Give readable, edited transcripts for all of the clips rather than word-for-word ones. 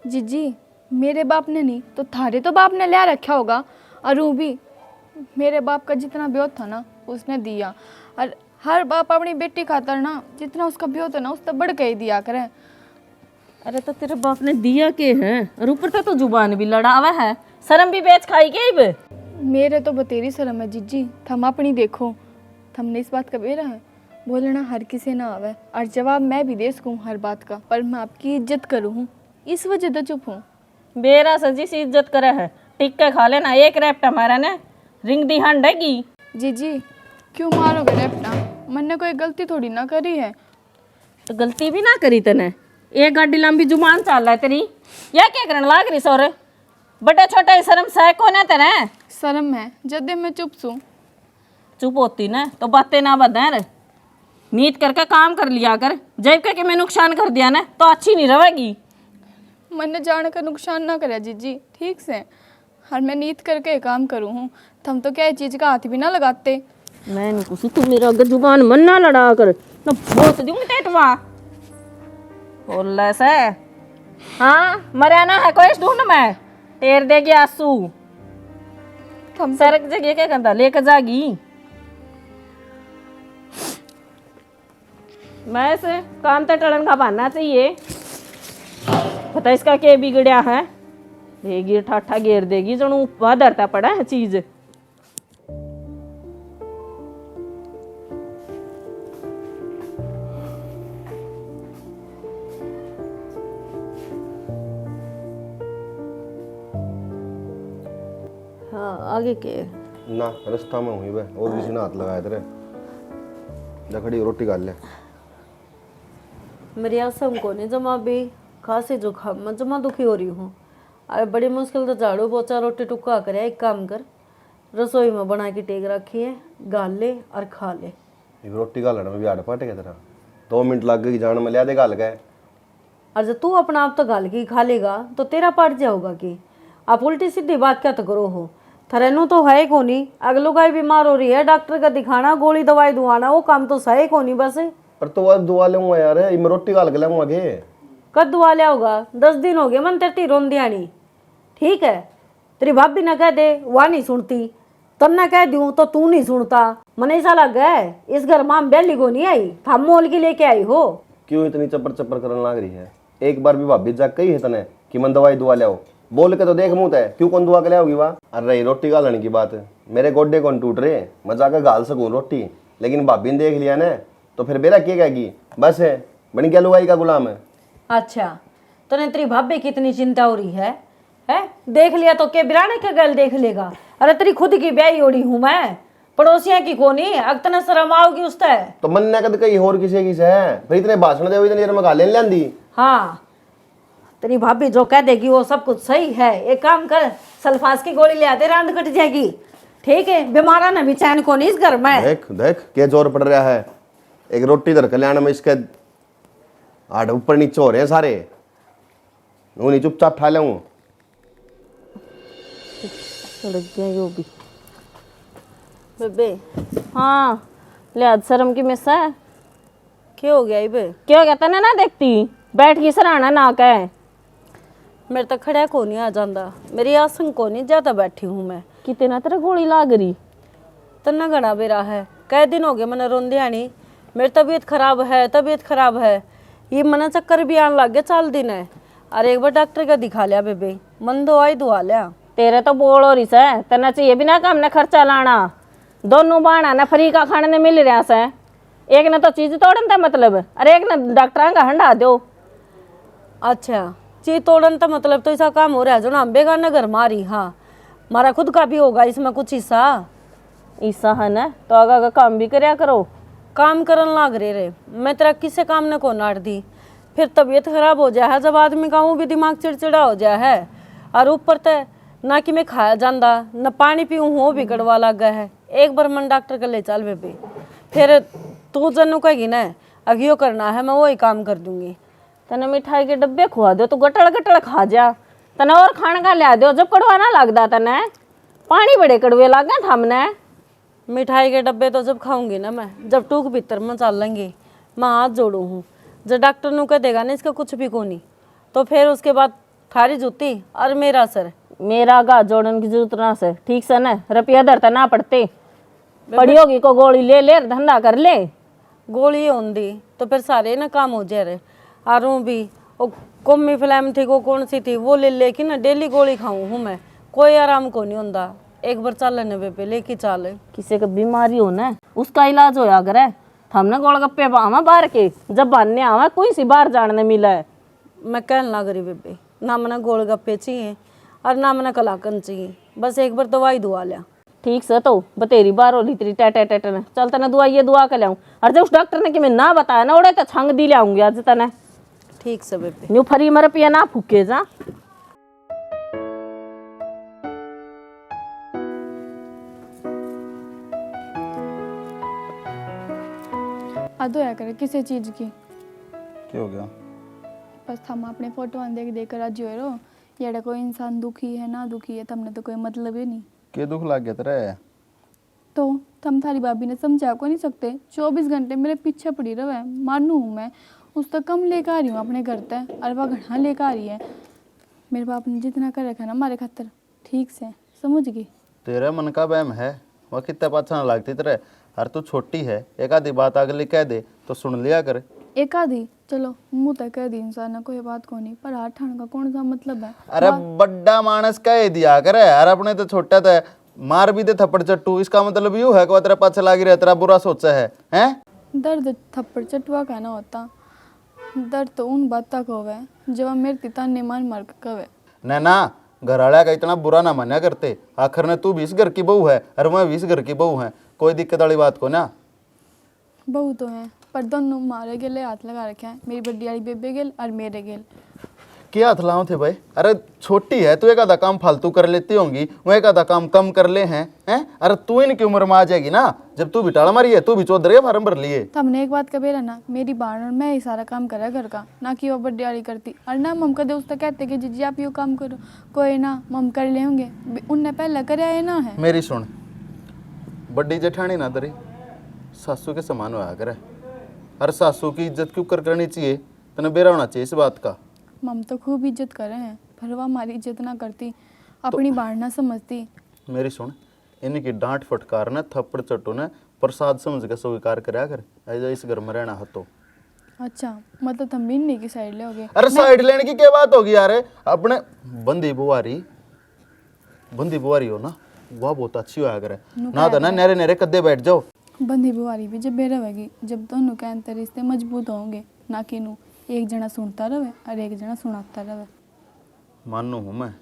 जीजी मेरे बाप ने नहीं तो थारे तो बाप ने लिया रखा होगा। और वो भी मेरे बाप का जितना ब्योत था ना उसने दिया। और हर बाप अपनी बेटी खातर ना जितना उसका ब्योत है ना उससे बढ़ के ही दिया करे। अरे तो तेरे बाप ने दिया के हैं और ऊपर तो जुबान भी लड़ावा है, शर्म भी बेच खाई के बे। मेरे तो बतेरी शर्म है जीजी, थम अपनी देखो। थमने इस बात का बेरा है बोलना हर किसी ना आवे और जवाब मैं भी दे सकूँ हर बात का, पर मैं आपकी इज्जत करूँ हूँ इस वजह तो चुप हूँ। बेरा सजी सी इज्जत करे है, टिक के खा लेना एक रैप्टा मारा ने रिंग दी हंडेगी। जीजी क्यों मारोगे रेपटा, मैंने कोई गलती थोड़ी ना करी है। तो गलती भी ना करी तने, एक गाड़ी लंबी जुबान चाल रहा है तेरी, या क्या करने लाग रही सोरे? बड़े छोटे शर्म सह को ना तेरे। शर्म है जदे मैं चुप सू। चुप होती ना तो बातें ना बदर, नीत करके काम कर लिया कर। जब के मैं नुकसान कर दिया ना तो अच्छी नहीं रहेगी। मैंने जान कर नुकसान ना करे जीजी, ठीक से। और मैं नीत करके काम करूँ हूँ, थम तो क्या चीज़ का हाथ भी ना लगाते। मैं नहीं कुछ, तू मेरा अगर जुबान मन ना लड़ा कर तो बहुत दूंगी टेटवा बोल से। हाँ मरियाना है कोई ढूंढ मैं टेर देगी आंसू। थम सरक जगह क्या करता लेकर जागी। मैं से काम तो टलन का बनना चाहिए, पता इसका क्या बिगड़िया है। देगी ठाठा घेर देगी जणू धरता पड़ा है चीज। हाँ आगे के ना रास्ता में हुई बे और किसी ने हाथ लगाया तेरे जखड़ी रोटी खा ले। मेरी आसम को नहीं जमा भी खांसी जुकाम में जमा दुखी हो रही हूँ। अरे बड़ी मुश्किल तो झाड़ू पोछा रोटी टुक्का करे। एक काम कर, रसोई में बना के टेक रखी है, गाल ले और खा ले। ये रोटी का लड़ने में भी आड़ पाटे क्या तेरा 2 मिनट लग गई जान में लिया दे गाल गए। और जब तू अपना आप तो गाल के खा लेगा तो तेरा पाट जाओगा कि आप उल्टी सीधी बात क्या तो करो हो। थरेनू तो है को नहीं, अगलो गाय बीमार हो रही है डॉक्टर का दिखाना गोली दवाई दुआना वो काम तो सही को नहीं बस। पर तो आज दुआ लूंगा यार, ये मैं रोटी गाल के लाऊंगा आगे। कद दुआ लिया होगा 10 दिन हो गए मन तेरी रोन दियानी। ठीक है तेरी भाभी ना कह दे वह नहीं सुनती, तब ना कह दूं तो तू नहीं सुनता। मन ऐसा लग गया इस घर माम बेली को नहीं आई, थाम मोल की लेके आई हो। क्यों इतनी चपर चपर करने लग रही है? एक बार भी भाभी जाग कही है तने कि मन दवाई दुआ लियाओ, बोल के तो देख मुँह है क्यों कौन दुआ के लियाओगी वाह। अरे रोटी गालने की बात मेरे गोड्डे कौन टूट रहे, मैं जाकर गाल सकूँ रोटी, लेकिन भाभी ने देख लिया ना तो फिर बेरा क्या कहेगी बस है बनी क्या लुगाई का गुलाम है। अच्छा तने तेरी भाभी की इतनी चिंता हो रही है? देख लिया तो के बिराने का गल देख लेगा। अरे तेरी खुद की ब्याही ओढ़ी हूँ मैं, पड़ोसिया की कोनी अगतना शर्म आओगी उससे। तो मन ने कद कहीं और किसी की से फिर इतने भाषण दे इतनी देर में गाले लेंदी। हाँ तेरी भाभी जो कह देगी वो सब कुछ सही है। एक काम कर सल्फास की गोली ले आते रांद कट जाएगी। ठीक है बीमारा ना भी चैन को नहीं इस घर में। देख देख क्या जोर पड़ रहा है, एक रोटी इधर कल्याण में इसके आठ ऊपर नीचे हो रहे हैं सारे, वो नहीं चुपचाप ठा ले। बेबे हाँ ले आज शर्म की मिस है। क्या हो गया बे? क्या कहता ना देखती बैठ की सराहना ना कह। मेरे तो खड़ा को नहीं आ जाता, मेरी आसन को नहीं ज्यादा बैठी हूँ मैं। कितना तेरा गोली लाग रही तना घड़ा बेरा है, कई दिन हो गए मैंने रोंदियानी। मेरी तबीयत खराब है तबीयत खराब है, ये मना चक्कर भी आने लग गया 4 दिन है। अरे एक बार डॉक्टर का दिखा लिया बेबे, मन दवाई दुआ लिया। तेरे तो बोल हो रही से तना चाहिए बिना काम ने खर्चा लाना, दोनों बाणा ना फ्री का खाने ने मिल रहा से। एक ने तो चीज तोड़न था मतलब, अरे एक ने डॉक्टर का हंडा दो। अच्छा चीज तोड़न का मतलब तो ऐसा काम हो रहा है जो ना बेगा नगर मारी। हाँ मारा खुद का भी होगा इसमें कुछ हिस्सा। ईसा है ना तो आगा काम भी करया करो। काम करन लाग रे मैं तेरा किसे काम ने को नाट दी, फिर तबीयत खराब हो जाए है जब आदमी का भी दिमाग चिड़चिड़ा हो जाए है। और ऊपर तय ना कि मैं खाया जाता न पानी पीऊँ हो भी कड़वा लग गया है। एक बार मन डॉक्टर का ले चल बेबे, फिर तू जनू कहेगी ना अगियो करना है मैं वही काम कर दूंगी। तने मिठाई के डब्बे खुआ दो तो गटड़ गटड़ खा जा, तने और खाने का लिया दो जब कड़वा ना लगता तने। पानी बड़े कड़वे लग गए हमने। मिठाई के डब्बे तो जब खाऊंगी ना मैं जब टूक भीतर में चल लेंगे, मैं हाथ जोड़ू हूँ। जब डॉक्टर नु कह देगा ना इसका कुछ भी को नहीं तो फिर उसके बाद थारी जूती और मेरा सर। मेरा गा जोड़न की जरूरत ना से, ठीक से ना, रुपया धरता ना पड़ते, पड़ी होगी को गोली ले ले धंधा कर ले। गोली होंदी तो फिर सारे ना काम हो जा रहे। और वो भी वो कोमी फिल्म थी, वो कौन सी थी, वो ले लेके ना डेली गोली खाऊं हूँ मैं, कोई आराम को नहीं होता। एक बार चल लेने बेबे, लेके चल। किसी का बीमारी हो ना उसका इलाज होया करे, हमने गोलगप्पे पावा बाहर के, जब बनने आवा कोई सी बाहर जाने मिला है। मैं कहने लग रही बेबे, ना मना गोलगप्पे चाहिए और ना मना कलाकंद चाहिए, बस एक बार दवाई दुआ लिया। ठीक से तो बतेरी बार हो तेरी टेटे टेटे ने, चल तने दुआ ये दुआ के लाऊं। और जब उस डॉक्टर ने कि मैं ना बताया ना उड़े तो छंग दी लाऊंगी आज तने। ठीक से बेबे। न्यू फरी मर पिया ना फूके जा। आदो या करे किसी चीज की क्या हो गया? बस हम अपने फोटो देख देख कर राजी हो रहो। ये कोई इंसान दुखी है ना दुखी है, तमने तो कोई मतलब ही नहीं। क्या दुख लग गया तेरे? तो तुम थारी भाभी ने समझा को नहीं सकते, 24 घंटे मेरे पीछे पड़ी रहे। मानू हूँ मैं, उस तक कम लेकर आ रही हूँ अपने घर तक, और वह घना लेकर आ रही है। मेरे बाप ने जितना कर रखा ना हमारे खातर, ठीक से समझ गई। तेरे मन का बहम है, वह कितना पाछा ना लगती तेरे। और तू छोटी है, एक आधी बात अगली कह दे तो सुन लिया कर। एक आधी चलो मुँह तक कह दी इंसान ने, कोई बात को नहीं, पर हाथ ठाण का कौन सा मतलब है। अरे बड्डा मानस कह दिया करे, अरे अपने तो छोटा था, मार भी दे थप्पड़ चट्टू, इसका मतलब यूं है कि वह तेरे पाछे लागी रहे, तेरा बुरा सोचा है, हैं? दर्द थप्पड़ चटवा का ना होता, दर्द तो उन बात तक होवे जब मेरे पिता ने मार के कवे। ना घर वाला का इतना बुरा ना मान्या करते, आखिर ने तू भी इस घर की बहू है और मैं भी इस घर की बहू है, कोई दिक्कत वाली बात को ना। बहू तो है, पर दोनों मारे गेले हाथ लगा रखे हैं, मेरी बड़ी वाली बेबे गेल और मेरे गेल। क्या हाथ लाओ थे भाई? अरे छोटी है, तू एक आधा काम फालतू कर लेती होंगी, वो एक आधा काम कम कर ले हैं। अरे तू इनकी उम्र में आ जाएगी ना, जब तू भी टाड़ा मारी है, तू भी चौधरी फार्म भर लिए। तो हमने एक बात कबेरा ना, मेरी बहन और मैं ही सारा काम करा घर का, ना कि वो बड़ी वाली करती। और ना मम कदे उससे कहते कि जीजी आप यो काम करो, कोई ना मम कर ले होंगे, उनने पहले करे है ना है। मेरी सुन, बड़ी जेठानी ना तेरी सासू के समान होया करे, हर सासू की इज्जत क्यों करनी चाहिए, तने बेरा होना चाहिए इस बात का। मम तो खूब इज्जत करे हैं, पर वह हमारी इज्जत ना करती, अपनी बहन ना समझती। मेरी सुन, इनकी डांट फटकार ने थप्पड़ चट्टू ने प्रसाद समझ के स्वीकार कराया कर, ऐसा इस घर में रहना है तो। अच्छा मतलब तुम भी नहीं की साइड ले होगे। अरे साइड लेने की क्या बात होगी यार, अपने बंदी बुआरी हो ना, वह बहुत अच्छी होया करे ना, तो ना नेरे नेरे कद्दे बैठ जाओ। बंदी बुआरी भी जब बेरा होगी, जब दोनों के अंतर रिश्ते मजबूत होंगे, ना कि नू एक जना सुनता रहे और एक जना सुनाता रहे। मानू हूँ मैं,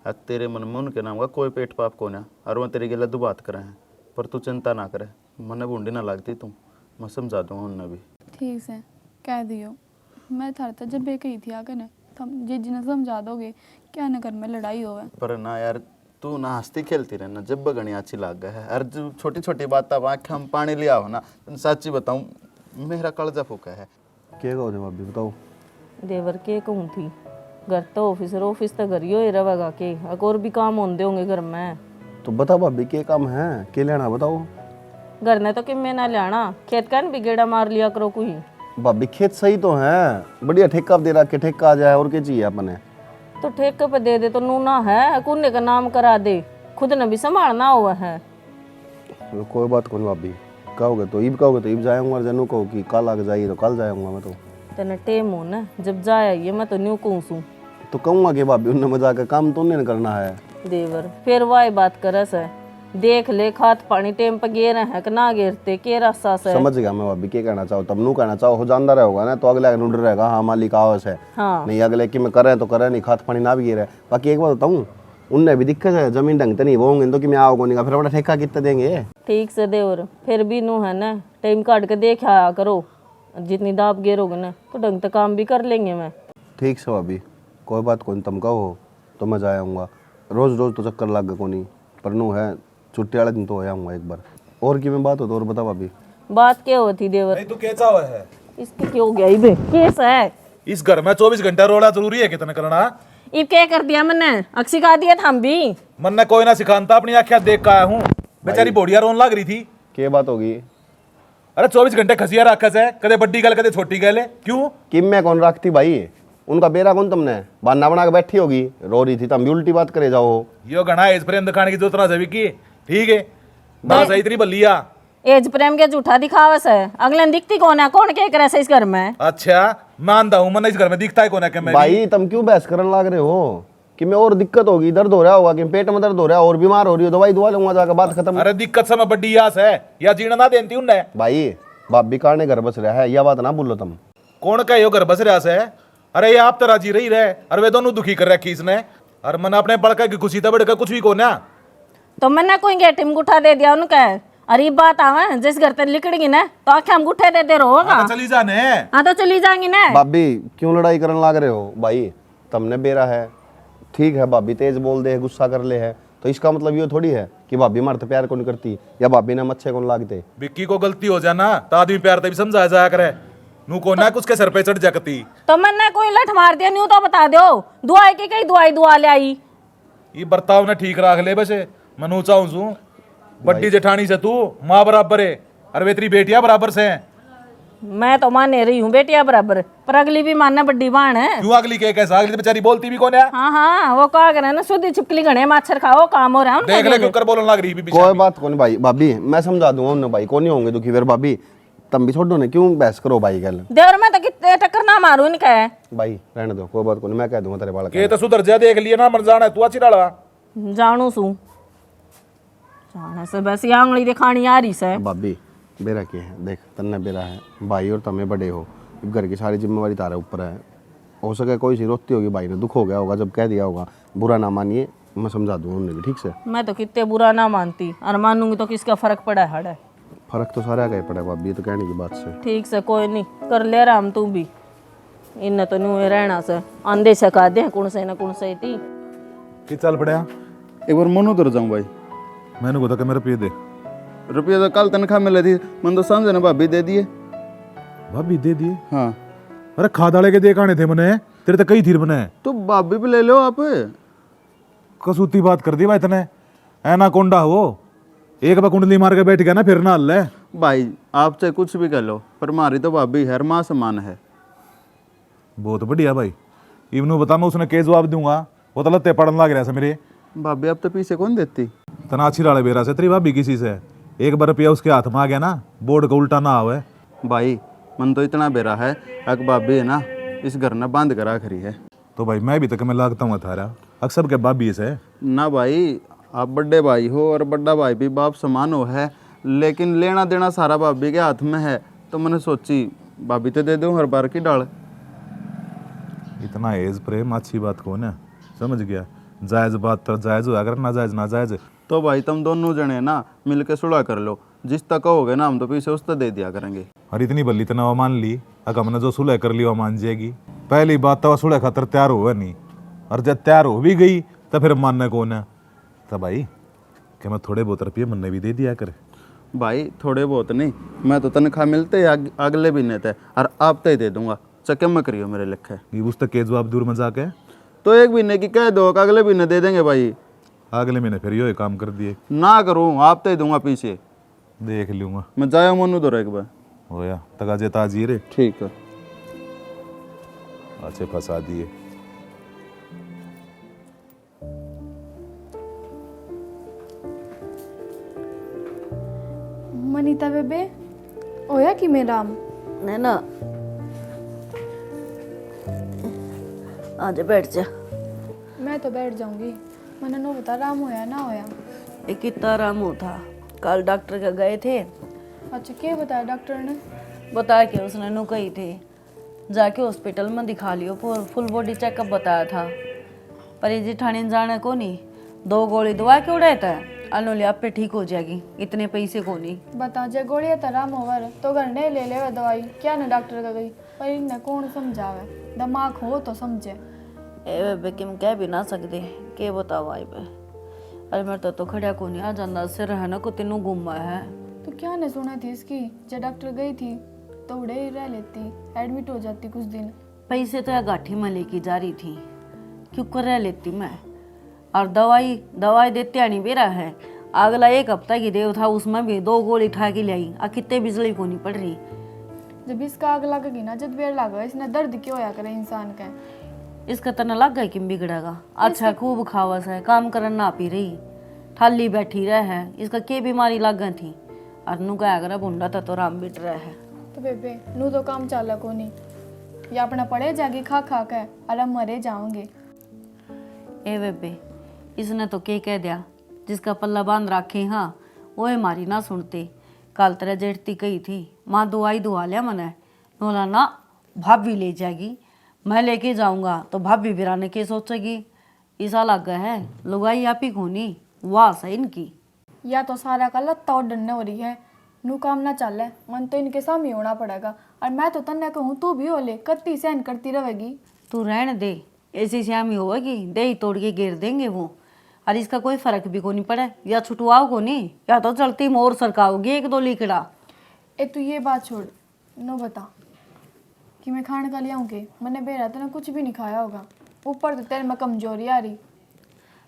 आज तेरे मन में उनके नाम का कोई पेट पाप को ना, और वह तेरी गलत बात करे हैं, पर तू चिंता ना करे, मने बूंदी ना लगती तुम, मैं समझा दूंगा उन्हें भी। ठीक से कह दियो, मैं थार तक जब कही थी आकर ने, तुम जिस ने समझा दोगे क्या न घर में लड़ाई होवे। पर ना यार, तू ना हंसती खेलती रहना, जब बगनी अच्छी लग गया है, और जो छोटी छोटी बात अब आँखें हम पानी लिया हो ना, सच्ची बताऊँ मेरा कलजा फूका है। क्या कहो थे भाभी बताओ? देवर के कहूँ थी, घर तो ऑफिस तो घर ही हो रहेगा के, और भी काम होंगे होंगे घर में। तो बताओ भाभी क्या काम है, क्या लेना बताओ? घर ने तो किम्मे ना लाना, खेत का भी गेड़ा मार लिया करो कोई। भाभी खेत सही तो है, बढ़िया ठेका दे रहा के ठेका आ जाए, और क्या चाहिए अपने? तो ठेके पे दे दे तो नूना है, कुन्ने का नाम करा दे, खुद ने भी संभालना हुआ है। कोई बात कौन भाभी, कहोगे तो ईब जाऊंगा, और जनू कहो कि कल आके जाइए तो कल जाऊंगा मैं तो। तेने टेम हो ना, जब जाया ये मैं तो न्यू कहूँ सू तो कहूँगा कि भाभी उनने मजा के काम तो नहीं करना है। देवर फिर वाई बात करस है, देख ले खात पानी टेम पे गे रहे हैं कि ना गिरते के रास्ता से। समझ गया मैं भाभी क्या कहना चाहो, तब नू कहना चाहो हो जानदार होगा ना, तो अगले ढूंढ रहेगा हाँ मालिक आवस है। हाँ नहीं अगले कि मैं करे तो करे नहीं, खाद पानी ना भी गिरे। बाकी एक बात बताऊँ, उनने भी दिक्कत है, जमीन ढंग से नहीं वो होंगे तो कि मैं आओ को नहीं, फिर अपना ठेका कितना देंगे? ठीक से देवर, फिर भी नू है ना टाइम काट के देख आया करो, जितनी दाब गिरोगे ना तो ढंग से काम भी कर लेंगे मैं। ठीक से भाभी, कोई बात कौन, तुम कहो तो मैं जा आऊँगा, रोज रोज तो चक्कर लग गया को नहीं, पर नू है छुट्टी वाले दिन तो हो आऊँगा एक बार। और की मैं बात हो तो और बता भाभी। बात क्या होती देवर? तू कैसा हुआ है? इसके क्यों हो गया इबे, कैसा है? इस घर में 24 घंटा रोना जरूरी है कितना करना? इब क्या कर दिया मैंने, अक सिखा दिया था हम भी। मन ने कोई ना सिखाता, अपनी आँखें देख के आया हूँ। बेचारी बोड़िया रोन लग रही थी। क्या बात होगी? अरे 24 घंटे खसिया रखा है, कदे बड्डी गल कदे छोटी गल, क्यों? किम में कौन रखती भाई? उनका बेरा कौन तुमने बहाना बना के बैठी होगी, रो रही थी तब भी उल्टी बात करे जाओ। यो घना इस प्रेम दिखाने की जरूरत ना सभी की, ठीक है ना, सही इतनी बलिया। एज प्रेम के झूठा दिखावस है, अगले दिन दिखती कौन है, कौन के करे से इस घर में। अच्छा मानता हूँ, मन इस घर में दिखता है कौन है कि मैं भाई तुम क्यों बहस करने लग रहे हो कि मैं और दिक्कत होगी, दर्द हो रहा होगा कि पेट में दर्द हो रहा है और बीमार हो रही हो, दवाई दुआ लूंगा जाकर, बात खत्म। अरे दिक्कत समय बड्डी यास है या जीना ना देती उनने। भाई बाप भी काने घर बस रहा है, यह बात ना बोलो तुम। कौन का यो घर बस रहा से? अरे ये आप तो राजी रही रहे, अरे वे दोनों दुखी कर रखी इसने। और मन अपने बड़का की खुशी तब बढ़कर कुछ भी को ना। तो मैंने कोई गेटी में गुठा दे दिया उनका। अरे बात आवे जिस घर ते लिकड़गी ना तो आखे हम गुठे देते रहोगा। हाँ तो चली जाने। हाँ तो चली जाएंगी ना। भाभी क्यों लड़ाई करने लग रहे हो? भाई तुमने बेरा है, ठीक है, भाभी तेज बोल दे, गुस्सा कर ले है, तो इसका मतलब ये थोड़ी है कि भाभी हमारे तो प्यार कौन करती या भाभी ने अच्छे कौन लागते। विक्की को गलती हो जाना तो आदमी प्यार तभी समझाया जाया करे, नू को ना उसके सर पे चढ़ जाती। तो मैंने कोई लठ मार दिया नहीं तो बता दो, दुआई की कई दुआई दुआ ले आई। ये बर्ताव ने ठीक राख ले बसे, मनु चाहूं सू बड्डी जेठानी से तू माँ बराबर है, अरे वे तेरी बेटियां बराबर से हैं। मैं तो माने रही हूँ बेटिया बराबर, पर अगली भी मानना बड्डी बाण है। क्यों अगली के कैसा? अगली तो बेचारी बोलती भी कौन है? हाँ हाँ वो कहा करे ना शुद्ध छिपकली घने मच्छर खाओ काम हो रहा है देख ले क्यों कर बोलने लग रही भी कोई बात कौन भाई, भाभी मैं समझा दूंगा उन्हें, भाई कौन नहीं होंगे दुखी। फिर भाभी तुम भी छोड़ो ना, क्यों बहस करो भाई गल। देवर में तो कितने टक्कर ना मारू इनका। भाई रहने दो, कोई बात कौन, मैं कह दूंगा तेरे बालक के तो सुधर जा, देख लिया ना मन जाना है तू अच्छी डाला। जानू सू जाने से बस ये आंगली दिखानी आ रही से। भाभी बेरा के है, देख तन्ने बेरा है, भाई और तुम्हें बड़े हो, घर की सारी जिम्मेवारी तारे ऊपर है। हो सके कोई सी रोती होगी, भाई ने दुख हो गया होगा जब कह दिया होगा, बुरा ना मानिए, मैं समझा दूंगा उन्हें भी, ठीक से। मैं तो कितने बुरा ना मानती और मानूंगी तो किसका फर्क पड़ा है हड़ा। फर्क तो सारा का ही पड़ा भाभी, ये तो कहने की बात से। ठीक से कोई नहीं कर ले रहा हम तू भी, इन तो नहीं रहना से अंधे से का दे कौन से ना कौन से थी कि चल पड़या। एक बार मनु उधर जाऊँ भाई, मैंने को कि मेरे पे दे रुपया तो कल तनख्वाह मिले थी, मन तो समझे ना भाभी दे दिए। भाभी दे दिए? हाँ अरे खाद वाले के देखाने थे मने, तेरे तो कई थी मने। तो भाभी भी ले लो आप। कसूती बात कर दी भाई तने, ऐना कोंडा हो, एक बार कुंडली मार के बैठ गया ना फिर ना हल्ले। भाई आप चाहे कुछ भी कर लो, पर हमारी तो भाभी हर माँ समान है। बहुत बढ़िया भाई, इवनू बता मैं उसने के जवाब दूंगा, वो तो लत्ते पड़न लग रहा है मेरे। भाभी अब तो पीछे कौन देती। तनाछी डाले बेरा से तेरी भाभी किसी से एक बार रुपया उसके हाथ में आ गया ना, बोर्ड का उल्टा ना आवे। भाई मन तो इतना बेरा है, अक भाभी है ना इस घर ने बांध करा खरी है। तो भाई मैं भी तक मैं लागता हूँ थारा अक्सर के भाभी से ना भाई आप बड़े भाई हो और बड़ा भाई भी बाप समान हो है, लेकिन लेना देना सारा भाभी के हाथ में है, तो मैंने सोची भाभी तो दे दूँ हर बार की डाल। इतना एज प्रेम अच्छी बात कौन है, समझ गया। जायज बात तो जायज हो, अगर ना जायज ना जायज। तो भाई तुम दोनों जने ना मिल के सुलह कर लो, जिस तक कहोगे ना हम तो पीछे उस तक दे दिया करेंगे। और इतनी बल्ली तना वो मान ली, अगर हमने जो सुलह कर ली वो मान जाएगी। पहली बात तो वो सुलह खातर तैयार हुआ नहीं, और जब तैयार हो भी गई तो फिर मानना कौन है। तो भाई कि मैं थोड़े बहुत रुपये मन भी दे दिया कर। भाई थोड़े बहुत नहीं, मैं तो तनख्वाह मिलते अगले महीने थे और आप तय दे दूंगा, चक्के में करियो मेरे लिखे। ये उस तक के जवाब दूर मजाक है। तो एक महीने की कह दो, अगले महीने दे देंगे भाई। अगले महीने फिर यो काम कर दिए। ना करूँ आप तय दूंगा पीछे, देख लूंगा। मैं जाया मनु दो एक बार। होया तगाजे ताजी रे, ठीक है। अच्छे फंसा दिए। मनीता बेबे होया कि मेरा नैना आज बैठ जा। मैं तो बैठ जाऊंगी, मैंने नो बता राम होया ना होया। एक कितना आराम हो था, कल डॉक्टर के गए थे। अच्छा क्या बताया डॉक्टर ने? बता के उसने नु कही थे जाके हॉस्पिटल में दिखा लियो, फुल बॉडी चेकअप बताया था। पर ये जेठानी जाने को नहीं, 2 गोली दवा के उड़ाता है, अनोली आप पे ठीक हो जाएगी, इतने पैसे को नहीं। बता जे गोलियां तराम होवर तो घर ने ले लेवे दवाई, क्या ना डॉक्टर का गई, पर इन्हें कौन समझावे, दिमाग हो तो समझे। ए बे किम कह भी ना सकते के बताओ आई पे। अरे मेरे तो खड़ा को नहीं आ जाता, सिर रहना को तेनू घूमा है। तो क्या ने सुना थी इसकी, जब डॉक्टर गई थी तो उड़े ही रह लेती, एडमिट हो जाती कुछ दिन। पैसे तो या गाठी में लेके जा रही थी, क्यों कर रह लेती मैं। और दवाई देते आनी बेरा है, अगला 1 हफ्ता की देव था, उसमें भी 2 गोली उठा के लाई, कितने बिजली को नहीं पड़ रही। जब इसका आग लगेगी ना जब बेर लगा इसने दर्द क्यों होया करे इंसान का। इसका तना लग गया कि बिगड़ेगा। अच्छा खूब खावस है, काम करन ना पी रही, ठाली बैठी रह है, इसका के बीमारी लग गई थी। और नु क्या अगर बुंडा तो राम बिट रहा है। तो बेबे नू तो काम चाला को नहीं, या अपना पड़े जाके खा खा के और हम मरे जाओगे। ए बेबे इसने तो के कह दिया, जिसका पल्ला बांध रखे हाँ वो हमारी ना सुनते। कल तरह जेठती कही थी माँ दवाई दुआ लिया मने, बोला ना भाभी ले जाएगी, मैं लेके जाऊंगा तो भाभी बिराने के सोचेगी। ऐसा लग गया है लुगाई आप ही खोनी वाह सही इनकी। या तो सारा का लत्ता और डरने हो रही है, नू काम ना चल है, मन तो इनके सामने होना पड़ेगा। और मैं तो तन्ने कहूँ तू भी हो ले, कत्ती सहन करती रहेगी। तू रहने दे, ऐसी श्यामी होगी दे ही तोड़ के गिर देंगे वो। और इसका कोई फर्क भी को नहीं पड़े, या छुटवाओ को नहीं या तो चलती मोर सरकाओगी एक दो लिकड़ा। ए तू ये बात छोड़, नो बता कि मैं खाने का ले आऊँगी। मैंने बेरा तो कुछ भी नहीं खाया होगा, ऊपर तो तेरे में कमजोरी आ रही।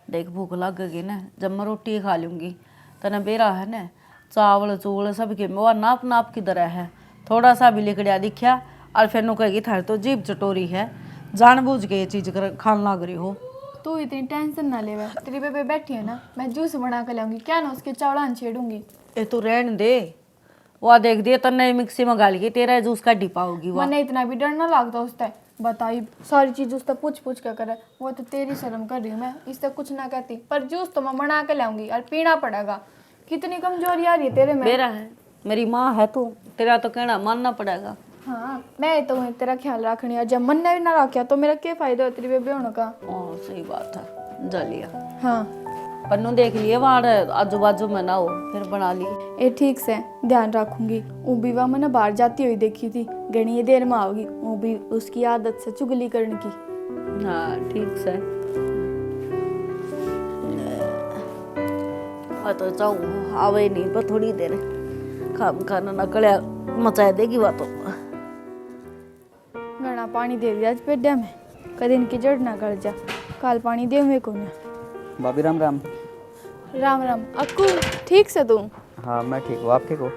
देख भूख लग गई ना, जब मैं रोटी खा लूँगी तना बेरा है ना, चावल चूवल सब के वो नाप नाप की तरह है। थोड़ा सा भी लिकड़िया दिखा और फिर नु कहेगी थारी तो जीभ चटोरी है, जानबूझ के ये चीज़ खान लग रही हो। तू इतनी टेंशन ना ले, तेरी बेबे बैठी है ना, मैं जूस बना कर लाऊंगी, क्या ना उसके चावड़ान छेड़ूंगी। ए तू रहने दे, वह देख दे तन्ने मिक्सी में गाल के तेरा जूस का डिपा होगी। वह मैंने इतना भी डर ना लगता उससे, बताई सारी चीज उससे पूछ पूछ के करे। वो तो तेरी शर्म कर रही हूँ मैं, इससे कुछ ना कहती, पर जूस तो मैं बना के लाऊंगी और पीना पड़ेगा। कितनी कमजोरी आ रही है तेरे में। मेरा है, मेरी माँ है तू, तेरा तो कहना मानना पड़ेगा। हाँ मैं तो तेरा ख्याल रखनी है, जब मन ने भी ना रखा तो मेरा क्या फायदा हो तेरी बेबे होने का। ओ सही बात है, जा लिया। हाँ पन्नू देख लिए वहाँ आजू बाजू में ना हो फिर बना ली। ये ठीक से ध्यान रखूंगी। वो भी वह मैंने बाहर जाती हुई देखी थी, घनी देर में आओगी, वो भी उसकी आदत से चुगली करने की। हाँ ठीक से तो जाऊँ आवे नहीं पर थोड़ी देर खाम खाना न कड़िया मचा देगी वह तो। घना पानी दे दिया आज पेड्या में, कदे इनकी जड़ ना गड़ जा। काल पानी दे मेरे को ना। भाभी राम राम। राम राम। अक्कू ठीक से तू? हाँ मैं ठीक हूँ, आप ठीक हो?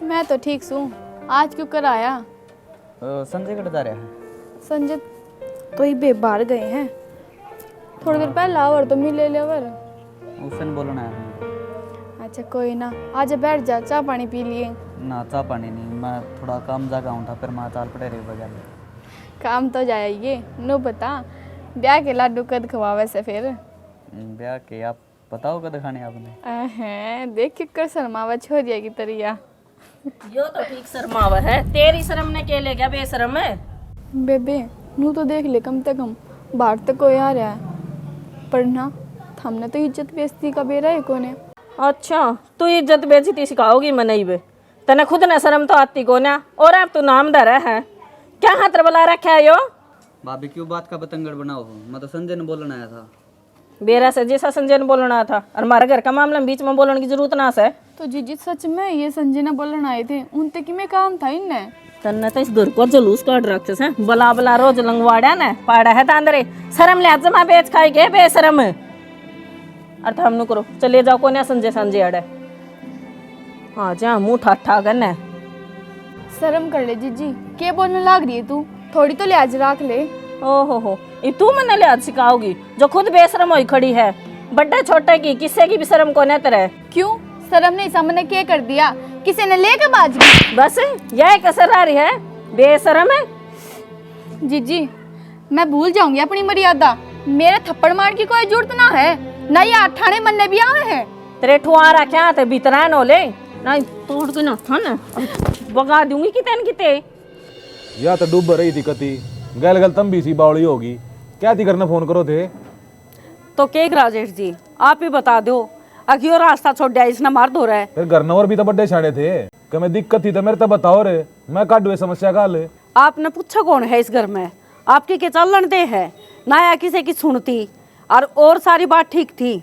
मैं तो ठीक हूँ। आज क्यों कर आया? संजय कट जा रहा है। संजय तो ही बे बाहर गए हैं, थोड़ी देर पहले और तो मिले लेवर। उसने बोलना है। अच्छा कोई ना, आज बैठ जा, चाय पानी पी लिए। ना चाह पानी नहीं, मैं थोड़ा काम जागा हूँ था, फिर मैं चाल पड़े रही बगैर। काम तो जाएगी नो बता, ब्याह के लाडू कद खवावे से फिर? ब्याह के आप बताओ कद खाने आपने? हैं देख के कर शर्मावा छोरिया की तरिया। यो तो ठीक शर्मावा है, तेरी शर्म ने के ले गया बेशरम है। बेबे नू तो देख ले, कम से कम बाहर तक कोई आ रहा है, पर ना हमने तो इज्जत बेइज्जती का बेरा है कोने। अच्छा तू इज्जत बेइज्जती सिखाओगी मैं नहीं बे, तने खुद न शर्म तो आती को ना, और अब तू नाम धरा है, क्या हाथ बुला रखा है यो? भाभी क्यों बात का बतंगड़ बनाओ हो, मैं तो संजय ने बोलना आया था। बेरा से जैसा संजय ने बोलना था, और हमारे घर का मामला बीच में बोलने की जरूरत ना है। तो जीजी सच में ये संजय ने बोलने आए थे, उनते कि में काम था इनने। तन्ने तो इस घर को जुलूस काट रखे से बला बला रोज लंगवाड़ा ने पाड़ा है तांदरे, शर्म ले जमा बेच खाई के बेशरम। अरे हम नु करो चले जाओ कोने संजय संजय अड़े, हाँ जा मुंह ठाठा करने। शर्म कर ले जीजी, के बोलने लाग रही है तू, थोड़ी तो लिहाज रख ले। हो ये तू मने लिहाज सिखाओगी जो खुद बेशरम होई खड़ी है, बड़े छोटे की किसी की भी शर्म को न तरह। क्यों शर्म नहीं, सामने क्या कर दिया, किसी ने लेके बाज गई? बस यह कसर आ रही है, बेशरम है। जीजी मैं भूल जाऊंगी अपनी मर्यादा, मेरे थप्पड़ मार की कोई जरूरत ना है, ना ये अठाने मन्ने भी आवे हैं। तेरे ठुआरा क्या थे भीतरा नो ले ना, तोड़ के ना था ना बगा दूंगी कितने किते। या तो डूब रही थी कती, गल गल तम भी सी बावड़ी होगी, क्या थी करना फोन करो थे? तो केक राजेश जी आप ही बता दो, अगियो रास्ता छोड़ दिया इसने मार दो रहा है। फिर घर और भी तो बड्डे छाड़े थे, कि मैं दिक्कत थी तो मेरे तो बताओ रे, मैं काटू समस्या का हल। आपने पूछा कौन है इस घर में, आपकी के चलन दे है ना या किसी की सुनती, और सारी बात ठीक थी,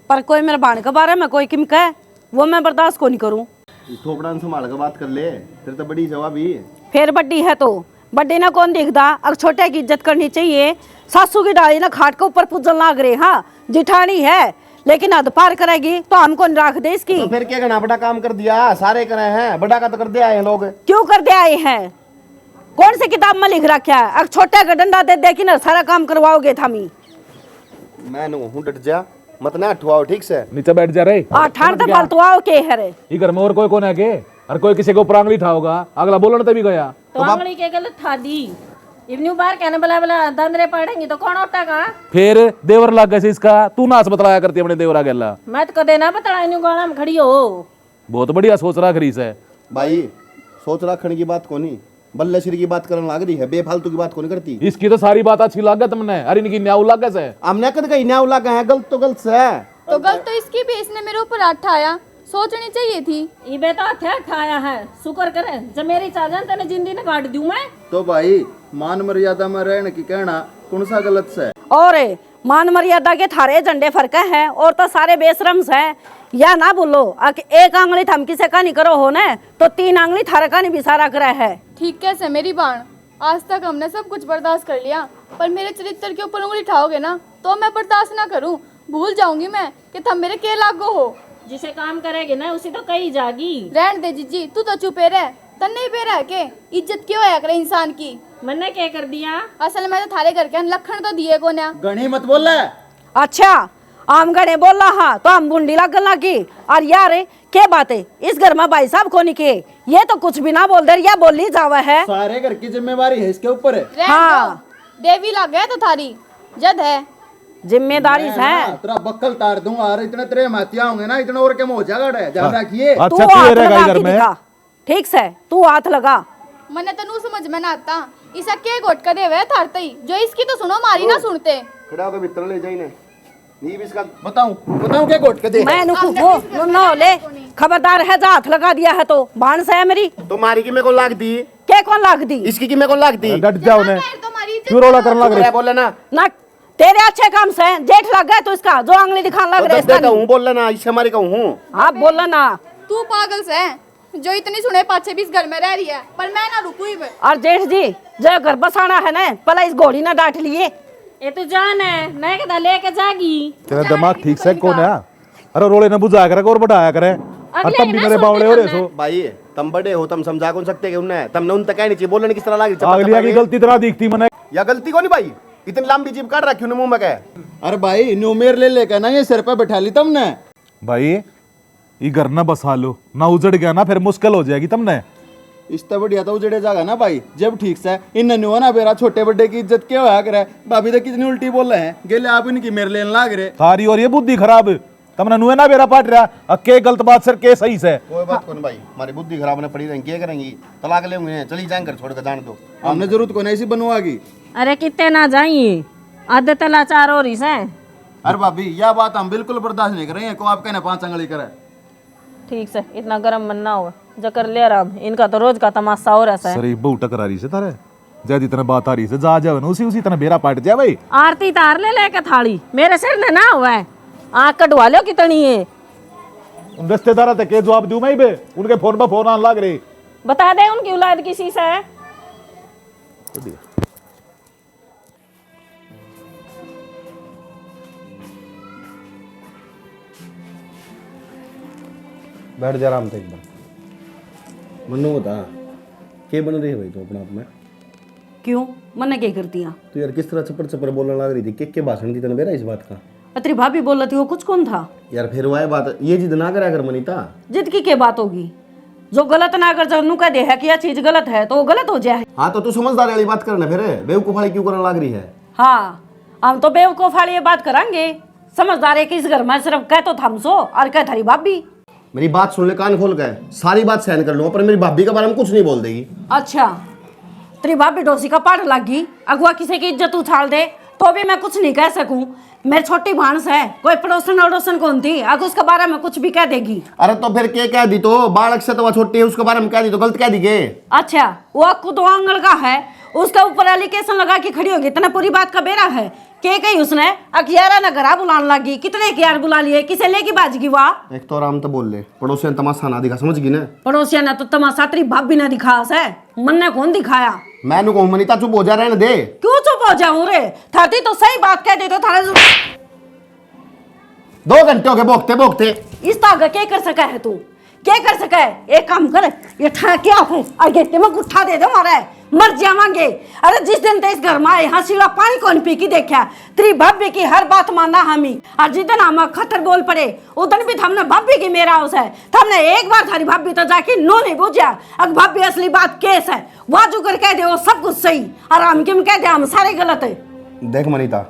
पर कोई मेरे बाण के बारे में कोई किम कहे वो मैं बर्दाश्त को नहीं करूं। थोपड़ा संभाल कर बात कर ले, तेरे तो बड़ी जवाब ही। फिर बड्डी है तो बड्डी ना कौन दिखदा, अब छोटे की इज्जत करनी चाहिए। सासू की डाली ना खाट के ऊपर पूजन लाग रहे, हाँ जिठानी है लेकिन हद पार करेगी तो हमको नहीं राख दे इसकी। तो फिर क्या घना बड़ा काम कर दिया, सारे करे हैं, बड़ा का तो कर दिया है लोग। क्यों कर दे आए हैं, कौन सी किताब में लिख रखा है? अब छोटे का डंडा दे दे कि ना सारा काम करवाओगे थामी। मैं नु हूं डट जा मत ना ठुआओ ठीक से। नीचे बैठ जा रे। ठाण ते फालतू आओ के है रे। ये घर में और कोई कौन है के? और कोई किसी को ऊपर आंगली ठाओगा, अगला बोलने तभी गया। तो आंगली के गलत था दी। इवनी बार कहने बला बला दंदरे पड़ेंगे तो कौन उठा का? फिर देवर लग गए इसका, तू नाच बतलाया करती अपने देवरा गेला। मैं तो कदे ना बतला इन गाना में खड़ी हो। बहुत बढ़िया सोच रहा खरीस है भाई। सोच रखने की बात कोनी, बल्ले श्री की बात करने लग रही है, बेफालतू की बात कौन करती। इसकी तो सारी बात अच्छी लग गई तुमने, अरे इनकी न्याऊ लग गए से। हमने कद कहीं न्याय लगा है, गलत तो गलत है। तो गलत तो इसकी भी, इसने मेरे ऊपर हाथ उठाया, सोचनी चाहिए थी। ये बेटा थे ठाया है, शुक्र करे जब मेरी चाजन तेने जिंदगी ने काट दूं मैं। तो भाई मान मर्यादा में रहने की कहना कौन सा गलत है? और मान मर्यादा के थारे झंडे फरक हैं और तो सारे बेशरम हैं। या ना बोलो एक आंगली थमकी से का नहीं करो हो ने तो 3 आंगली थारे का नहीं बिसारा करे है। ठीक कैसे मेरी बाण, आज तक हमने सब कुछ बर्दाश्त कर लिया, पर मेरे चरित्र के ऊपर उंगली उठाओगे ना तो मैं बर्दाश्त ना करूं। भूल जाऊंगी मैं कि तुम मेरे के लागो हो। जिसे काम करेगी ना उसी तो कही जागी। रहन दे जीजी, तू तो चुपे रह। तन नहीं पे रह के इज्जत क्यों है करे इंसान की। मैंने क्या कर दिया? असल में तो थारे घर के लखन तो दिए को ना। गणी मत बोल रहा है। अच्छा आम गणे बोल रहा तो हम बुंडी लगन लगी। और यार के बात है इस घर में भाई साहब को नहीं के, ये तो कुछ भी ना बोल दे या बोली जावा है। सारे घर की जिम्मेवारी है इसके ऊपर है। रहन हाँ। दो, देवी लग गया तो थारी जद है जिम्मेदारी है। तेरा बक्कल तार दूंगा और इतने तेरे मातिया होंगे ना, इतने और के मोह जागड़ है, ध्यान रखिए। तू अच्छा हाथ तू रहेगा लगा घर के में। दिखा। ठीक से तू हाथ लगा। मने तो नू समझ में ना आता इसा के घोट कर देवे थारते ही, जो इसकी तो सुनो मारी ना सुनते। खड़ा होकर भीतर ले जाइने नी भी इसका बताऊं क्या घोट के दे। मैं नो ले खबरदार है, जा हाथ लगा दिया है तो बाण से है मेरी। तुम्हारी की मेरे को लाग दी, के कौन लाग दी? इसकी की मेरे को लाग दी। डट जाओ ने, तुम्हारी क्यों रोला करने लग रहे? बोले ना ना तेरे अच्छे काम से जेठ लग गया तो इसका जो आंगली दिखाने लग रहा है। कहूँ बोल ना, इससे हमारी कहूँ। हाँ बोला ना। तू पागल से है जो इतनी सुने पाछे भी इस घर में रह रही है, पर मैं ना रुकू ही बे। और जेठ जी जो घर बसाना है ना पहले इस घोड़ी ना डांट लिए। ये तो जान है मैं कदा लेके जागी। तेरा दिमाग ठीक से कौन है? अरे रोले न बुझाया करे और बढ़ाया करे, और तब भी मेरे बावले हो रहे सो। भाई तुम बड़े हो, तुम समझा कौन सकते उन्हें, तुमने उन तक कहनी चाहिए, बोलने किस तरह लागी। अगलिया की गलती तरह दिखती मने। या गलती को नहीं भाई, इतनी लंबी जीप काट रखी मुंह में कह। अरे भाई न्यूमेर ले लेकर ना ये सिर पे बैठा ली तुमने। भाई ये घर ना बसा लो ना, उजड़ गया ना फिर मुश्किल हो जाएगी तुमने। इससे बढ़िया तो उजड़े जागा ना भाई जब ठीक से इन न्यू ना बेरा छोटे बड़े की इज्जत क्या होया करे। भाभी तो कितनी उल्टी बोल रहे हैं, गेले आप इनकी मेरे लेने लाग रहे। थारी और ये बुद्धि खराब, तुमने नुए ना बेरा पाट रहा, अके गलत बात सर के सही से। कोई बात कौन भाई, हमारी बुद्धि खराब ने पड़ी रहेंगी, क्या करेंगी, तलाक लेंगे, चली जाएंगे छोड़ कर जान दो। हमने जरूरत को नहीं ऐसी बनवागी। अरे कितने ना जाइए आधे तलाचार हो रही से। अरे भाभी यह बात हम बिल्कुल बर्दाश्त नहीं कर रहे हैं को आप कहने 5 अंगली करे। ठीक से इतना गर्म मन ना हो जकर ले राम, इनका तो रोज का तमाशा हो रहा है। सर बहु टकरा रही से तारे, जब इतना बात आ रही से जा जाओ ना उसी तरह बेरा पाट जाए भाई। आरती तार ले लेके थाली मेरे सिर ने ना हुआ है, आँख कटवा लो कितनी है। उन रिश्तेदार तक के जवाब दूं मैं बे, उनके फोन पर फोन आने लग रहे। बता दे उनकी औलाद किसी से है। बैठ जा आराम से एक बार। मनु बता क्या बन रही है भाई तो अपना आप में? क्यों मन्ने क्या कर दिया? तो यार किस तरह चपर चपर बोलने लग रही थी, के भाषण दी तेने बेरा इस बात का? तेरी भाभी बोल रही थी वो कुछ कौन था? यार फिर वो है बात, ये जिद ना करा कर मनीता। जिद की क्या बात होगी? जो गलत ना कर जब कह दे है कि यह चीज गलत है तो वो गलत हो जाए। हाँ तो तू समझदारी वाली बात करना, फिर बेवकूफ वाली क्यों करने लग रही है? हाँ हम तो बेवकूफ वाली ये बात करांगे, समझदार है कि इस घर में सिर्फ कह तो थमसो और कह थारी भाभी। मेरी बात सुन ले कान खोल कर, सारी बात सहन कर लूंगा पर मेरी भाभी के बारे में कुछ नहीं बोल देगी। अच्छा तेरी भाभी डोसी का पाठ लगी, अगुआ किसी की इज्जत उछाल दे तो भी मैं कुछ नहीं कह सकूं। मेरी छोटी भांस है, कोई पड़ोसन अड़ोसन कौन थी अगर उसके बारे में कुछ भी कह देगी। अरे तो फिर क्या कह दी, तो बालक से तो वह छोटी है उसके बारे में कह दी तो गलत कह दी के? अच्छा वो खुद आंगल का है, उसके ऊपर एलिगेशन लगा के खड़ी होगी, इतना पूरी बात का बेरा है। के कही उसने अखियारा न घरा बुलाने लगी, कितने अखियार बुला लिए, किसे लेके बाजगी वाह। एक तो आराम तो बोल ले, पड़ोसियों ने तमाशा ना दिखा, समझ गई ना? पड़ोसिया ने तो तमाशा तेरी भाभी ने दिखाया है, मन ने कौन दिखाया? मैं कहूँ मनीता चुप हो जा, रहने दे। क्यों चुप हो जाऊं रे, थाती तो सही बात कह दे तो थारे 2 घंटे हो गए भोगते भोगते। इस तो आगे क्या कर सका है तू? क्या कर सके? एक काम कर, ये ठा क्या है और गेटे में गुट्ठा दे दो मारे, मर जावांगे। अरे जिस दिन ते इस घर में आए हंसीला पानी कौन पी की देखा, तेरी भाभी की हर बात मानना हमी, और जिस दिन हम खतर बोल पड़े उधर भी हमने भाभी की मेरा हाउस है, हमने एक बार थारी भाभी तो जाके नो नहीं बुझा। अब भाभी असली बात केस है, वाजू कर कह दे वो सब कुछ सही और हम किम कह दे हम सारे गलत है। देख मनीता,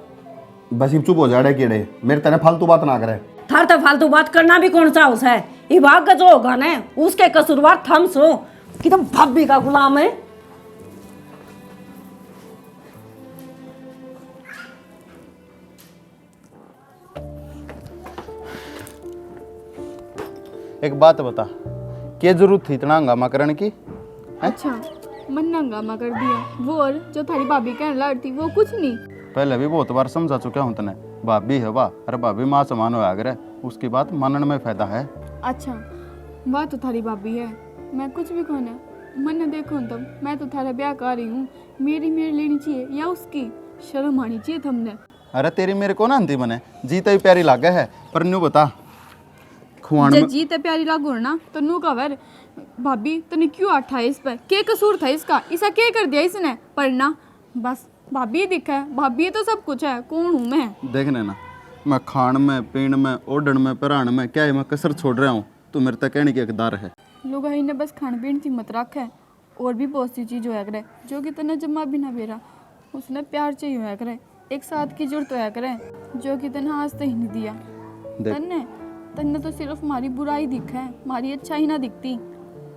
बस ये चुप हो जा रहे कीड़े, मेरे तेने फालतू बात ना करे। थार तो फालतू बात करना भी कौन सा हाउस है, ये भाग का जो होगा ना उसके कसूरवार थम सो कि तुम भाभी का गुलाम है। एक बात बता, क्या जरूरत थी इतना हंगामा करने की? अच्छा, मन हंगामा कर दिया वो, और जो थारी भाभी कहने लग थी वो कुछ नहीं। पहले भी बहुत बार समझा चुका हूँ तने, भाभी है वाह, अरे भाभी माँ समान हो अगर उसकी बात मानने में फायदा है। अच्छा, वाह तो थारी भाभी है, मैं कुछ भी कहना मन ने देखो तब, मैं तो थारा ब्याह कर रही हूँ, मेरी लेनी चाहिए या उसकी? शर्म आनी चाहिए तुमने। अरे तेरी मेरे को ना आंती मने, जीता ही प्यारी लागे है, पर न्यू बता खुआन जब में जीते प्यारी लागू ना तो नू कवर भाभी तने क्यों आठा इस पर, क्या कसूर था इसका, इसा क्या कर दिया इसने? पर ना बस भाभी दिखा है, भाभी तो सब कुछ है, कौन हूँ मैं? देखने ना, मैं खान में पीण में ओढ़न में परान में क्या है, मैं कसर छोड़ रहा हूँ, तू मेरे तक कहने की हकदार है। लोग ने बस खान पीन की मत रखा है, और भी बहुत सी चीज़ होया करे जो कि तने जमा भी ना बेरा, उसने प्यार चाहिए होया करे, एक साथ की जरूरत होया करे जो कि तने आज तक ही नहीं दिया। तन्ने तन्ने तो सिर्फ हमारी बुराई दिखा है, हमारी अच्छाई ना दिखती।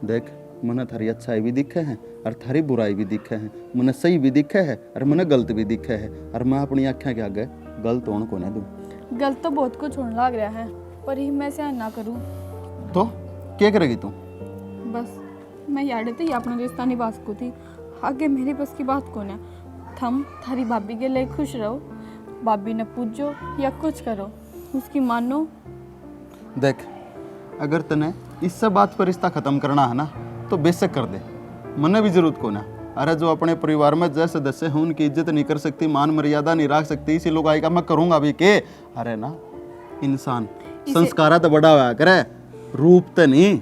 देख मने थारी अच्छाई भी दिखे हैं और थारी बुराई भी दिखे हैं, मने सही भी दिखे है और मने गलत भी दिखे है, और मैं अपनी आँखें के आगे गलत होने को नहीं दूँ। गलत तो बहुत कुछ होने लग रहा है, पर ही मैं से ना करूँ तो क्या करेगी तू? बस मैं याद थी अपना रिश्ता निभा सकू थी, आगे मेरी बस की बात कौन है। थम थारी भाभी के लिए खुश रहो, भाभी ने पूछो या कुछ करो उसकी मानो। देख अगर तने इस सब बात पर रिश्ता खत्म करना है ना तो बेशक कर दे, मने भी जरूरत को ना। अरे जो अपने परिवार में जैसे सदस्य हैं उनकी इज्जत नहीं कर सकती, मान मर्यादा नहीं रख सकती, इसी लोग आएगा मैं करूँगा भी के। अरे ना इंसान संस्कारा तो बड़ा हुआ करे, रूप तो नहीं।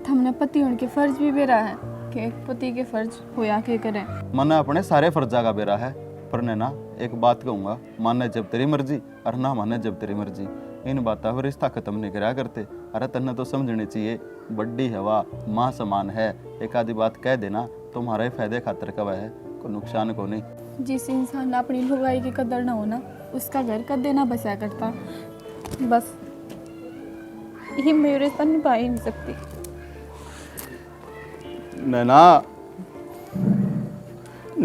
हमने पति होने के फर्ज भी बेरा है कि एक पति के फर्ज होया के करें। मने अपने सारे फर्जा का बेरा है, पर ने ना एक बात कहूँगा, माने जब तेरी मर्जी और ना माने जब तेरी मर्जी, इन बातों पर रिश्ता खत्म नहीं करा करते। अरे तन्ने तो समझनी चाहिए, बड्डी हवा माँ समान है, एक आधी बात कह देना तुम्हारे फायदे खातर कब है, कोई नुकसान को नहीं। जिस इंसान ने अपनी लुगाई की कदर ना होना उसका घर कदे ना बसा करता, बस ये मेरे रिश्ता निभा ही नहीं सकती। नैना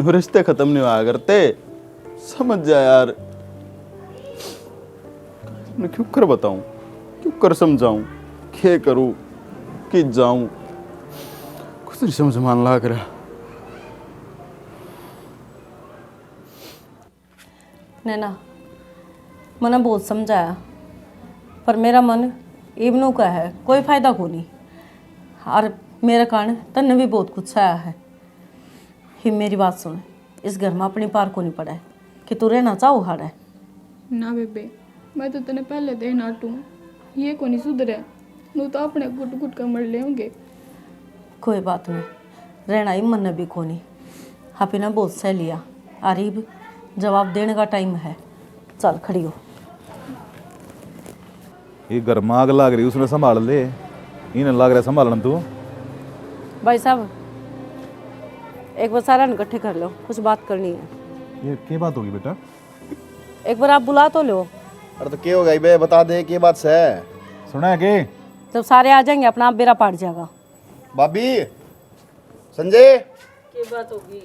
रिश्ते खत्म नहीं हुआ करते, समझ जा यार। मैं क्यों कर बताऊं, क्यों कर समझाऊं, क्या करूं कि जाऊं, कुछ नहीं समझ मान ला कर। नैना मैंने बहुत समझाया, पर मेरा मन इब्नू का है, कोई फायदा को नहीं, और मेरे कारण तन्ने भी बहुत कुछ आया है। ही मेरी बात सुन, इस घर में अपनी पार को नहीं पड़ा है कि तू रहना चाहो हार है ना बेबे, मैं तो तेने पहले दे नाटू, ये को नहीं सुधरे, नू तो अपने गुट गुट कर मर ले होंगे। कोई बात नहीं, रहना ही मन भी को नहीं, हापी ने बहुत सह लिया, आरीब जवाब देने का टाइम है, चल खड़ी हो। ये घर में आग लाग रही उसने संभाल ले, इन्हें लाग रहा संभालना तू। भाई साहब एक बार सारा इकट्ठे कर लो, कुछ बात करनी है। ये क्या बात होगी बेटा? एक बार आप बुला तो लो। अरे तो क्या हो गई बे, बता दे क्या बात से है। सुना है के? जब सारे आ जाएंगे अपना आप बेरा पाट जाएगा। भाभी संजय क्या बात होगी?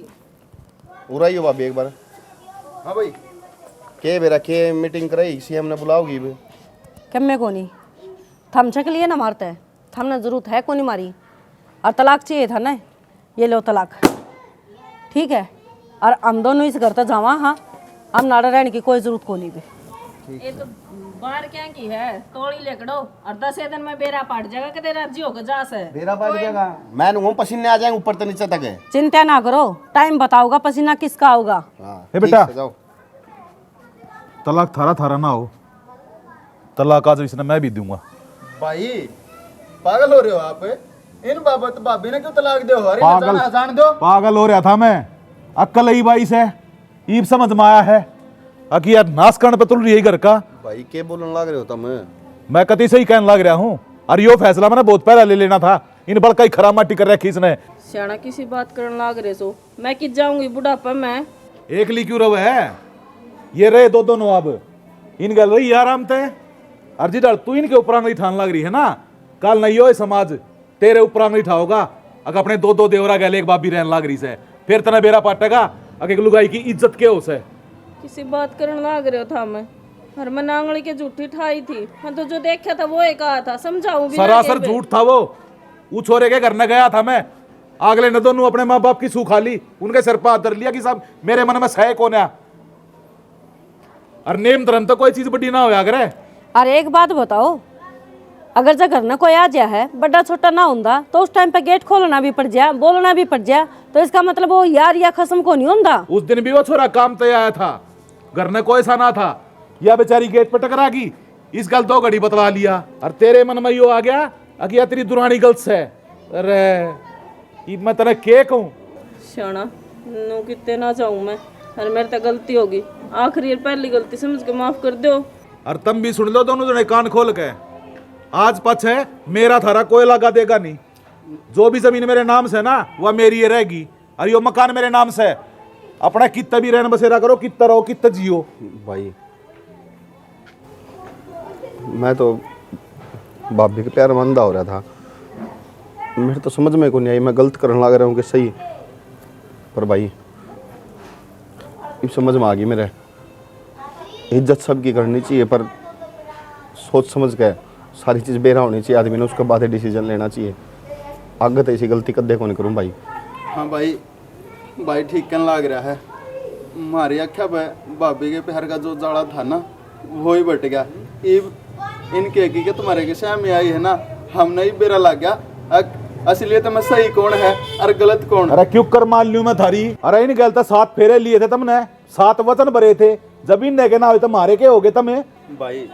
उरा ही हो भाभी एक बार। हाँ भाई के बेरा के मीटिंग कराई सीएम ने बुलाओगी बे? कम को नहीं थमचे के लिए ना मारते है, थमने जरूरत है को नहीं मारी, और तलाक चाहिए था ना, ये लो तलाक, ठीक है। और हम दोनों इस घर तक जावा, हाँ हम नाड़ा रहने की कोई जरूरत को नहीं भी। ये तो बाहर क्या की है, तोड़ी लेकड़ो और 10 दिन में बेरा पाट जाएगा, कि तेरा राज्य होगा जा से बेरा पाट जाएगा, मैं वो पसीने आ जाएंगे ऊपर से नीचे तक है। चिंता ना करो, टाइम बताओगा पसीना किसका होगा। ए बेटा, तलाक थारा थारा ना हो, तलाक आज इसने मैं भी दूंगा। भाई पागल हो रहे हो आप? इन बाबत भाभी ने क्यों तलाक दो? अरे पागल जान दो। पागल हो रहा था मैं, अक्कल ही बाई से ईब समझ में आया है अकी यार नाश करने पे तुल रही है घर का। भाई के बोलने लग रहे हो तुम? मैं कति से ही कहने लग रहा हूँ, और यो फैसला मैंने बहुत पहले ले लेना था, इन बड़का ही खराब माटी कर रखी इसने। सियाना किसी बात करने लाग रहे सो, मैं कित जाऊंगी बुढ़ापा में। एक ली क्यों रहे है, ये रहे दो दोनों अब इन गल रही आराम ते। अर्जी डाल तू इनके ऊपर नहीं ठान लग रही है ना, कल नहीं हो समाज तेरे ऊपर नहीं ठाओगा। अगर अपने दो दो देवरा गए एक बाबी रहने लग रही से, फिर तना बेरा पाटेगा अगर लुगाई की इज्जत के हो से। किसी बात करने लाग रहे हो था मैं, और मैं नांगली के झूठी ठाई थी। मैं तो जो देखा था वो एक कहा था, समझाऊं भी ना सरासर के झूठ था वो छोरे के घर न गया था मैं। अगले ने दोनों अपने माँ बाप की सूख खा ली, उनके सिर पर हाथ धर लिया कि साहब मेरे मन में सह कौन है। और नेम धर्म तो कोई चीज बड़ी ना होया करे। अरे एक बात बताओ, अगर जब घर में कोई आ जाए है बड़ा छोटा ना होता तो उस टाइम पे गेट खोलना भी पड़ जाए, बोलना भी पड़ जाए, तो इसका मतलब वो यार या खसम को नहीं होता। उस दिन भी वो छोरा काम पे आया था, घर में कोई सा ना था, या बेचारी गेट पे टकरा गई, इस गल दो घड़ी बतला लिया। और तेरे मन में यो आ गया अकिया तेरी दुरानी गलत है। अरे मैं तेरे के कहूं सियाना नो कितने ना चाहूं मैं, और मेरे तो गलती होगी, आखिरी और पहली गलती समझ के माफ कर दो। और तुम भी सुन लो दोनों जने कान खोल के, आज पछ है मेरा थारा कोई लगा देगा नहीं। जो भी जमीन मेरे नाम से ना वह मेरी ही रहेगी, और यो मकान मेरे नाम से। अपना कितना भी रहना बसेरा करो, कितना रहो कितना जियो। भाई मैं तो भाभी के प्यार मंदा हो रहा था, मेरे तो समझ में को नहीं आई मैं गलत करने लग रहा हूँ कि सही। पर भाई अब समझ में आ गई मेरे, इज्जत सबकी करनी चाहिए, पर सोच समझ के सारी चीज़ बेरा होनी चाहिए आदमी ने, उसके बाद डिसीजन लेना चाहिए। आगे तो ऐसी गलती कदे को नहीं करूँ भाई। हाँ भाई, भाई ठीक कहने लग रहा है। हमारी आख्या पे भाभी के प्यार का जो जाड़ा था ना वो ही बट गया। इनके हकीकत तुम्हारे के सामने आई है ना, हम नहीं बेरा लग गया असलियत में सही कौन है और गलत कौन। अरे क्यों कर मान लूं मैं थारी। अरे इन गलता 7 फेरे लिए थे तुमने, 7 वचन भरे थे, जब इन के ना हो तो मारे के हो गए तुम्हें। भाई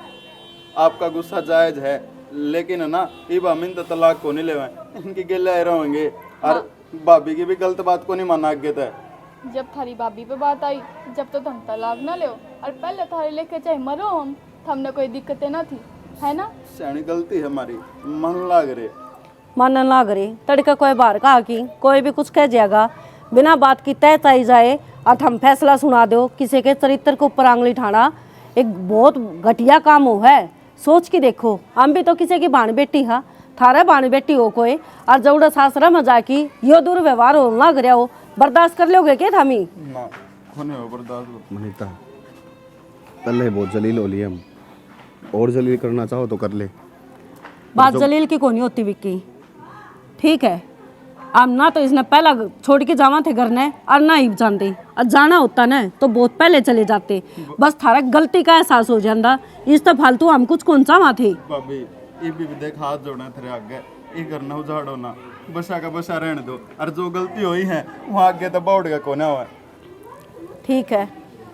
आपका गुस्सा जायज है, लेकिन है ना इब हम इन तलाक को नहीं लेवे, इनकी गिले रहेंगे। और भाभी की भी गलत बात को नहीं माना आगे तय। जब थारी भाभी पे बात आई, जब तो तुम तलाक ना लो, और पहले थारे लेके चाहे मरो हम, हमने कोई दिक्कतें ना थी, है ना। सैनी गलती है हमारी, मन लाग रहे मानन लाग रही तड़का कोई बाहर कहा कि कोई भी कुछ कह जाएगा, बिना बात की तय तय जाए और हम फैसला सुना दो। किसी के चरित्र को ऊपर आंगली ठाना एक बहुत घटिया काम हो है। सोच के देखो, हम भी तो किसी की भाण बेटी हा, थारा भाण बेटी हो कोई, और जौड़ा सासरा में जाकी यो दुर्व्यवहार हो लग रहा हो, बर्दाश्त कर लोगे क्या थामी? ना होने हो बर्दाश्त। मनीता पहले बहुत जलील हो लिए हम, और जलील करना चाहो तो कर ले। बात जलील की कोनी होती विक्की, ठीक है। अब ना तो इसने पहला छोड़ के जावा थे घर ने, और ना ही जानते, और जाना होता ना तो बहुत पहले चले जाते। बस थारा गलती का एहसास हो जाता, इस तो फालतू हम कुछ कौन चावा थे। भाभी ये भी देख हाथ जोड़ना तेरे आगे, ये करना उजाड़ो ना, बसा का बसा रहने दो। और जो गलती हुई है वहाँ आगे तो बाउट का कोना हुआ। ठीक है,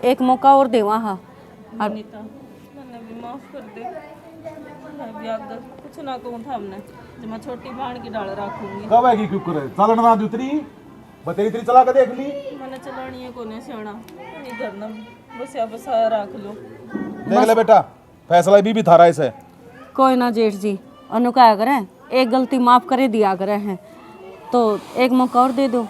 एक मौका और दे वहाँ। अनीता मैंने भी माफ कर दे, मैं भी आगे कुछ ना कहूँ था हमने, जब मैं छोटी बहन की डाल रखूंगी। कब आएगी क्यों करे चलन ना दूतरी बतेरी तेरी चला के देख ली। मैंने चलानी है कोने सियाना, नहीं करना बसा बसा रख लो। देख ले बेटा, फैसला भी थारा इसे। कोई ना जेठ जी, अनु क्या करें, एक गलती माफ करे दिया करे हैं, तो एक मौका और दे दो।